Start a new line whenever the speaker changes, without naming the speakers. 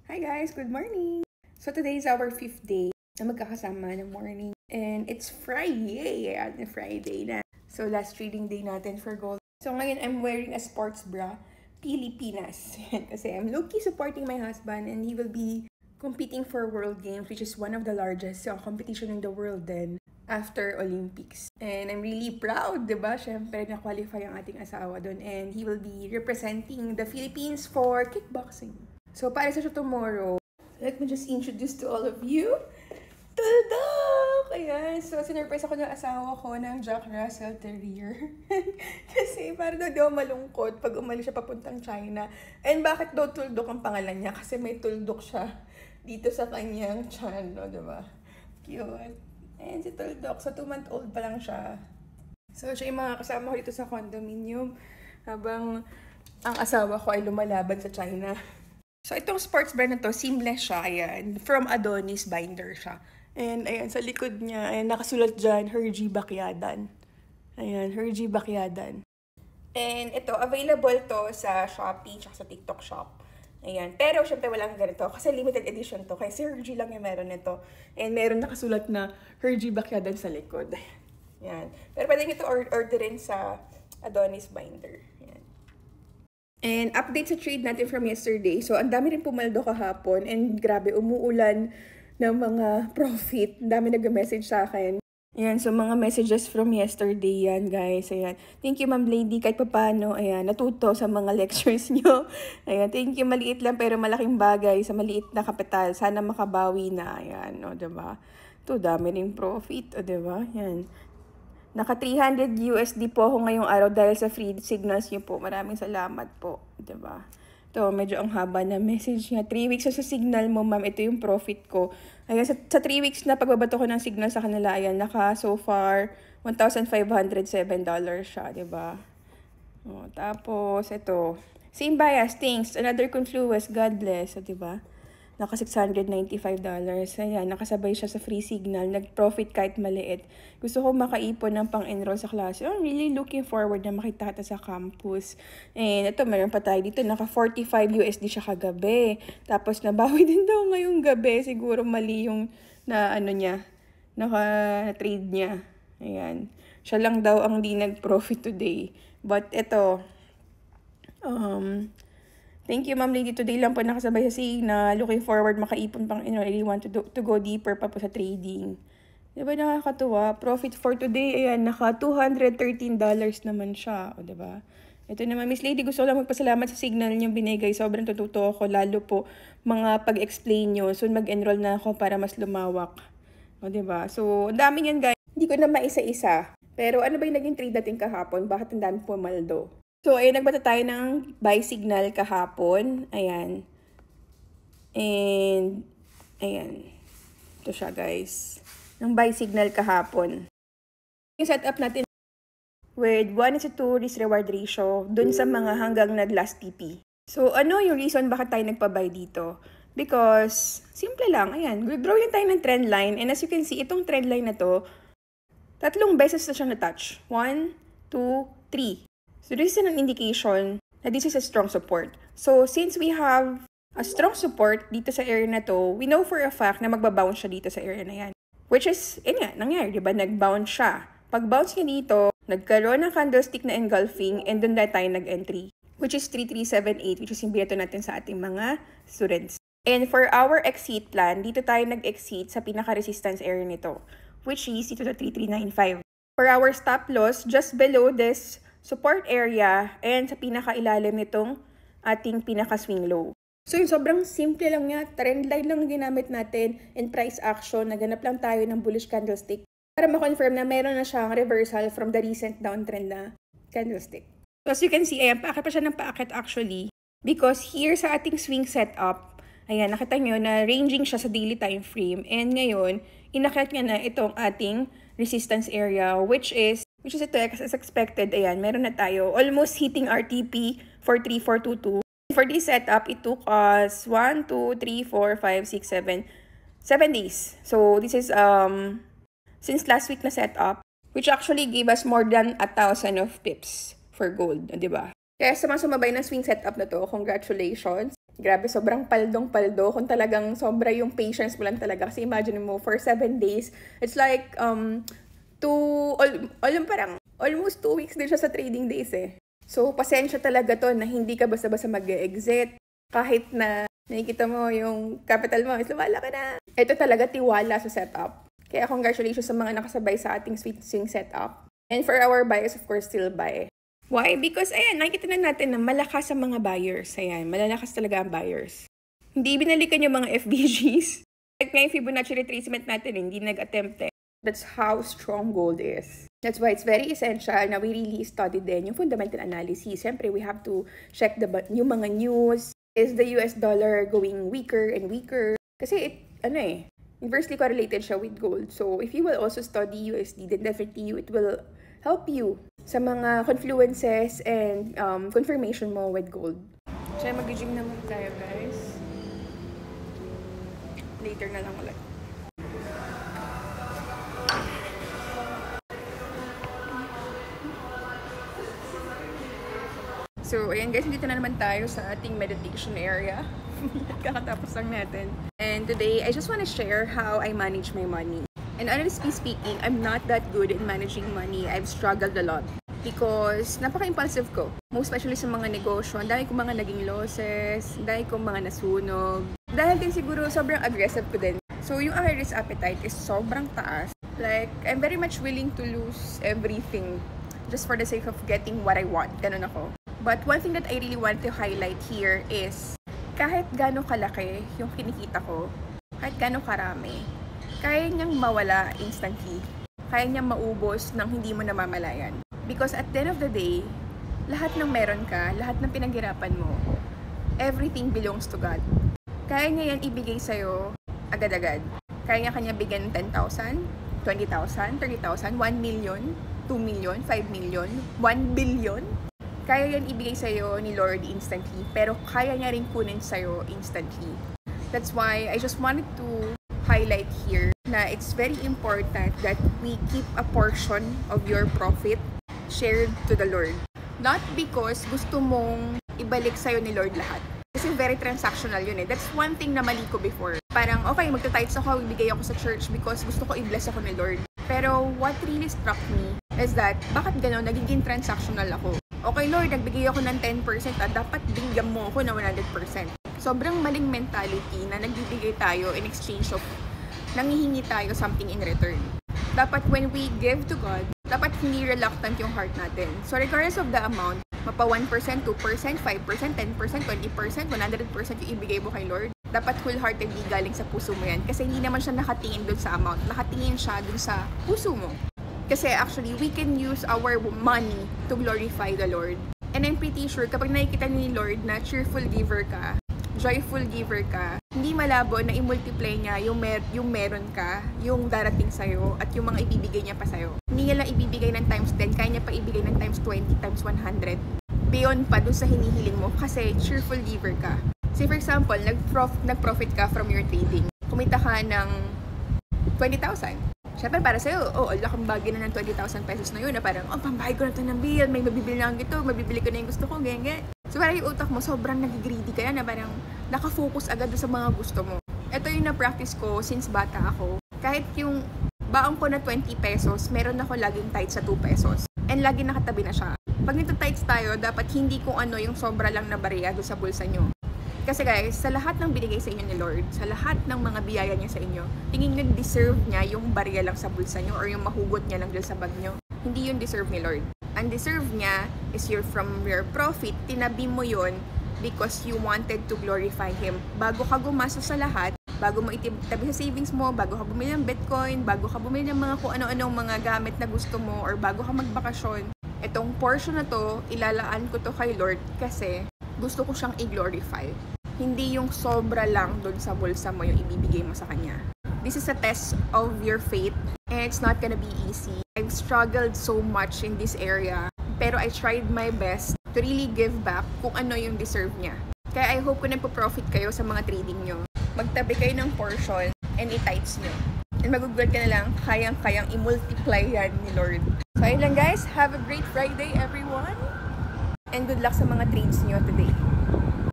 Hi guys, good morning! So today is our 5th day na magkakasama ng morning. And it's Friday! Ayan, Friday na. So last trading day natin for gold. So ngayon I'm wearing a sports bra, Pilipinas. Kasi I'm low-key supporting my husband and he will be competing for World Games, which is one of the largest competition in the world then after Olympics. And I'm really proud, diba? Siyempre, na-qualify ang ating asawa doon. And he will be representing the Philippines for kickboxing. So, para sa tomorrow, let me just introduce to all of you, Tuldok! Ayan. So, sinurprise ako ng asawa ko ng Jack Russell Terrier. Kasi, para daw di ako malungkot pag umalis siya papuntang China. And bakit daw Tuldok ang pangalan niya? Kasi may tuldok siya dito sa kanyang tiyan, no? Diba? Cute. Ayan si Tuldok. So, 2-month-old pa lang siya. So, siya yung mga kasama ko dito sa condominium habang ang asawa ko ay lumalaban sa China. So, itong sports brand na to, seamless siya. Ayan. From Adonis binder siya. And, ayan, sa likod niya, ayan, nakasulat dyan, Hergy Bacyadan. Ayan, Hergy Bacyadan. And, ito, available to sa Shopee, tsaka sa TikTok Shop. Ayan. Pero, syempre, walang ganito. Kasi limited edition to. Kasi Hergy lang yung meron nito. And, meron nakasulat na Hergy Bacyadan sa likod. Ayan. Pero, pwede nyo ito orderin sa Adonis binder. Ayan. And update sa trade natin from yesterday. So, ang dami rin pumaldo kahapon. And grabe, umuulan ng mga profit. Ang dami nag-message sa akin. Ayan, so mga messages from yesterday yan, guys. Ayan. Thank you, Ma'am Lady. Kahit paano, ayan, natuto sa mga lectures nyo. Ayan, thank you. Maliit lang pero malaking bagay sa maliit na kapital. Sana makabawi na. Ayan, o, diba? Ito, dami rin profit. O, diba? Ayan. Naka 300 USD po ako ngayong araw dahil sa free signals niyo po. Maraming salamat po. Diba? Ito, medyo ang haba na message niya. 3 weeks sa signal mo, ma'am. Ito yung profit ko. Ayan, sa 3 weeks na pagbabato ko ng signal sa kanila, ayan, naka so far $1,507 siya. Diba? O, tapos, ito. Same bias, thanks. Another Confluence, God bless. O, diba? Naka $695. Ayan, nakasabay siya sa free signal. Nag-profit kahit maliit. Gusto ko makaipon ng pang-enroll sa klase. I'm really looking forward na makita kita sa campus. And ito, meron pa tayo dito. Naka 45 USD siya kagabi. Tapos nabawi din daw ngayong gabi. Siguro mali yung na ano niya. Naka-trade niya. Ayan. Siya lang daw ang di nag-profit today. But ito, thank you, Ma'am Lady. Today lang po nakasabay sa Signa. Looking forward makaipon pang I really want to go deeper pa po sa trading. Diba nakakatuwa? Profit for today, ayan, naka $213 naman siya. O, diba? Ito naman, Miss Lady, gusto ko lang magpasalamat sa signal niyong binigay. Sobrang tututo ako, lalo po mga pag-explain nyo. So, mag-enroll na ako para mas lumawak. O, diba? So, ang dami yan, guys. Hindi ko na maisa-isa. Pero ano ba yung naging trade natin kahapon? Bakit ang dami pumaldo? So, ayun, nagbata tayo ng buy signal kahapon. Ayan. And, ayan. Ito siya, guys. Ng buy signal kahapon. Yung setup natin with 1:2 risk-reward ratio dun sa mga hanggang nag-last TP. So, ano yung reason bakit tayo nagpa-buy dito? Because, simple lang. Ayan, draw lang tayo ng trend line. And as you can see, itong trend line na to, 3 beses na siya na-touch. 1, 2, 3. So, this is an indication na this is a strong support. So, since we have a strong support dito sa area na to, we know for a fact na magbabounce siya dito sa area na yan. Which is, yun nga, nangyari, diba? Nag-bounce siya. Pag-bounce niya dito, nagkaroon ng candlestick na engulfing and doon na tayo nag-entry. Which is 3378, which is yung binato natin sa ating mga students. And for our exit plan, dito tayo nag-exit sa pinaka-resistance area nito. Which is dito sa 3395. For our stop loss, just below this support area and sa pinakailalim nitong ating pinaka-swing low. So yung sobrang simple lang niya, trend line lang ginamit natin and price action, naganap lang tayo ng bullish candlestick para ma-confirm na meron na siyang reversal from the recent downtrend na candlestick. So as you can see, ayan, paakit pa siya ng paakit actually because here sa ating swing setup, ayan, nakita nyo na ranging siya sa daily time frame and ngayon, inakit niya na itong ating resistance area which is ito as expected, ayan, meron na tayo almost hitting RTP for 3422. For this setup, it took us 1, 2, 3, 4, 5, 6, 7 days. So this is since last week na setup, which actually gave us more than 1,000 of pips for gold, di ba? Kaya sa mga sumabay ng swing setup na to, congratulations. Grabe, sobrang paldong-paldo. Kung talagang sobra yung patience mo lang talaga. Kasi imagine mo, for 7 days, it's like, parang almost 2 weeks din siya sa trading days eh. So, pasensya talaga to na hindi ka basta-basta mag-exit. Kahit na nakikita mo yung capital mo, is lumalaki na. Ito talaga tiwala sa setup. Kaya congratulations sa mga nakasabay sa ating sweet swing setup. And for our buyers, of course, still buy. Why? Because, ayan, nakikita na natin na malakas ang mga buyers. Ayan, malalakas talaga ang buyers. Hindi binalikan yung mga FBGs. Like ngayon, Fibonacci retracement natin, hindi nag-attempt eh. That's how strong gold is. That's why it's very essential na we really study din yung fundamental analysis. Siyempre, we have to check yung mga news. Is the US dollar going weaker and weaker? Kasi, inversely correlated siya with gold. So, if you will also study USD, then definitely it will help you sa mga confluences and confirmation mo with gold. So, mag-gym naman tayo, guys. Later na lang ulit. So, ayan guys, dito na naman tayo sa ating meditation area. Kakatapos lang natin. And today, I just want to share how I manage my money. And honestly speaking, I'm not that good in managing money. I've struggled a lot. Because napaka-impulsive ko. Most especially sa mga negosyo. Ang dami kong mga naging losses. Ang dami kong mga nasunog. Dahil din siguro sobrang aggressive ko din. So, yung aking risk appetite is sobrang taas. Like, I'm very much willing to lose everything just for the sake of getting what I want. Ganun ako. But one thing that I really want to highlight here is kahit gano'ng kalaki yung kinikita ko, kahit gano'ng karami, kaya niyang mawala instantly. Kaya niyang maubos nang hindi mo namamalayan. Because at the end of the day, lahat ng meron ka, lahat ng pinaghirapan mo, everything belongs to God. Kaya niya yan ibigay sa'yo agad-agad. Kaya niya kanya bigyan ng 10,000, 20,000, 30,000, 1 million, 2 million, 5 million, 1 billion. Kaya yan ibigay sa'yo ni Lord instantly, pero kaya niya rin kunin sa'yo instantly. That's why I just wanted to highlight here na it's very important that we keep a portion of your profit shared to the Lord. Not because gusto mong ibalik sa'yo ni Lord lahat. Kasi very transactional yun eh. That's one thing na mali ko before. Parang, okay, magta-tithes ako, ibigay ako sa church because gusto ko i-bless ako ni Lord. Pero what really struck me is that, bakit gano'n, nagiging transactional ako? Okay Lord, nagbigay ako ng 10% at dapat bigyan mo ako ng 100%. Sobrang maling mentality na nagbibigay tayo in exchange of nangihingi tayo something in return. Dapat when we give to God, dapat hindi reluctant yung heart natin. So regardless of the amount, mapa 1%, 2%, 5%, 10%, 20%, 100% yung ibigay mo kay Lord, dapat wholeheartedly galing sa puso mo yan. Kasi hindi naman siya nakatingin dun sa amount, nakatingin siya dun sa puso mo. Kasi actually, we can use our money to glorify the Lord. And I'm pretty sure, kapag nakikita ni Lord na cheerful giver ka, joyful giver ka, hindi malabo na i-multiply niya yung meron ka, yung darating sa'yo, at yung mga ibibigay niya pa sa'yo. Hindi niya lang ibibigay ng times 10, kaya niya pa ibigay ng times 20, times 100. Beyond pa dun sa hinihiling mo, kasi cheerful giver ka. Say for example, nag-profit ka from your trading. Kumita ka ng 20,000. Siyempre, para sa'yo, laking bagay na ng 20,000 pesos na yun, na parang, pambayad ko na ito ng bill, may mabibili na ito, mabibili ko na yung gusto ko, ganyan. So, parang yung utak mo, sobrang nag-greedy ka na parang nakafocus agad sa mga gusto mo. Ito yung na-practice ko since bata ako. Kahit yung baon ko na 20 pesos, meron ako laging tithes sa 2 pesos. And lagi nakatabi na siya. Pag nito-tithes tayo, dapat hindi kung ano yung sobra lang na bariya doon sa bulsa nyo. Kasi guys, sa lahat ng binigay sa inyo ni Lord, sa lahat ng mga biyaya niya sa inyo, tingin nyo deserve niya yung barya lang sa bulsa nyo or yung mahugot niya lang dyan sa bag nyo. Hindi yun deserve ni Lord. Ang deserve niya is from your profit, tinabi mo yun because you wanted to glorify Him. Bago ka gumastos sa lahat, bago mo itabi sa savings mo, bago ka bumili ng Bitcoin, bago ka bumili ng mga kung ano-anong mga gamit na gusto mo, or bago ka magbakasyon, itong portion na to, ilalaan ko to kay Lord kasi gusto ko siyang i-glorify. Hindi yung sobra lang doon sa bulsa mo yung ibibigay mo sa Kanya. This is a test of your faith and it's not gonna be easy. I've struggled so much in this area, pero I tried my best to really give back kung ano yung deserve niya. Kaya I hope kung nagpo-profit kayo sa mga trading nyo, magtabi kayo ng portion and i-tithes nyo. And magugulat ka na lang, kayang-kayang i-multiply yan ni Lord. So ayun lang guys, have a great Friday everyone! And good luck sa mga trades nyo today.